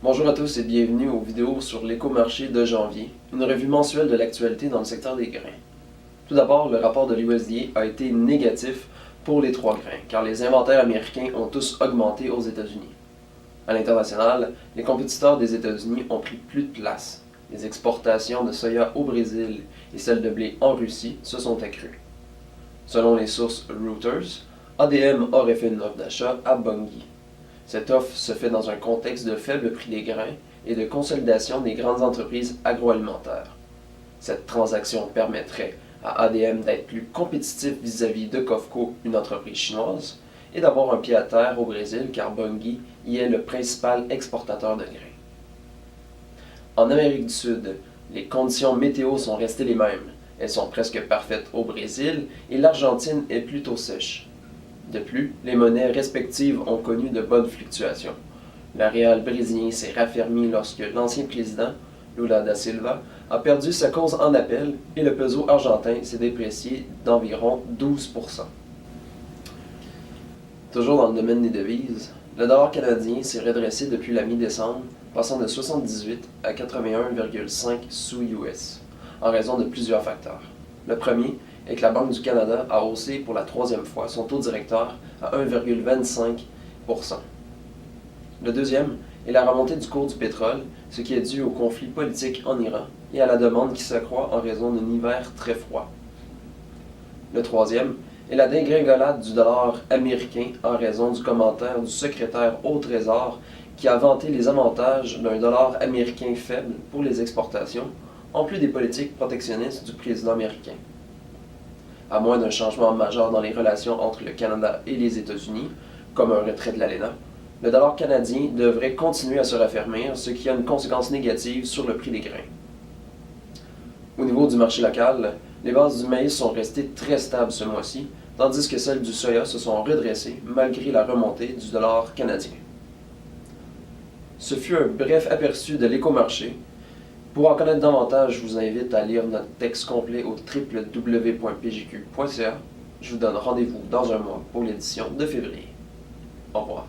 Bonjour à tous et bienvenue aux vidéos sur l'écomarché de janvier, une revue mensuelle de l'actualité dans le secteur des grains. Tout d'abord, le rapport de l'USDA a été négatif pour les trois grains, car les inventaires américains ont tous augmenté aux États-Unis. À l'international, les compétiteurs des États-Unis ont pris plus de place. Les exportations de soya au Brésil et celles de blé en Russie se sont accrues. Selon les sources Reuters, ADM aurait fait une offre d'achat à Bunge. Cette offre se fait dans un contexte de faible prix des grains et de consolidation des grandes entreprises agroalimentaires. Cette transaction permettrait à ADM d'être plus compétitif vis-à-vis de COFCO, une entreprise chinoise, et d'avoir un pied à terre au Brésil car Bunge y est le principal exportateur de grains. En Amérique du Sud, les conditions météo sont restées les mêmes. Elles sont presque parfaites au Brésil et l'Argentine est plutôt sèche. De plus, les monnaies respectives ont connu de bonnes fluctuations. Le réal brésilien s'est raffermi lorsque l'ancien président, Lula da Silva, a perdu sa cause en appel et le peso argentin s'est déprécié d'environ 12%. Toujours dans le domaine des devises, le dollar canadien s'est redressé depuis la mi-décembre, passant de 78 à 81,5 sous US, en raison de plusieurs facteurs. Le premier est que la Banque du Canada a haussé pour la troisième fois son taux directeur à 1,25%. Le deuxième est la remontée du cours du pétrole, ce qui est dû au conflit politique en Iran et à la demande qui s'accroît en raison d'un hiver très froid. Le troisième est la dégringolade du dollar américain en raison du commentaire du secrétaire au Trésor qui a vanté les avantages d'un dollar américain faible pour les exportations, en plus des politiques protectionnistes du président américain. À moins d'un changement majeur dans les relations entre le Canada et les États-Unis, comme un retrait de l'ALENA, le dollar canadien devrait continuer à se raffermir, ce qui a une conséquence négative sur le prix des grains. Au niveau du marché local, les bases du maïs sont restées très stables ce mois-ci, tandis que celles du soya se sont redressées malgré la remontée du dollar canadien. Ce fut un bref aperçu de l'écomarché. Pour en connaître davantage, je vous invite à lire notre texte complet au www.pjq.ca. Je vous donne rendez-vous dans un mois pour l'édition de février. Au revoir.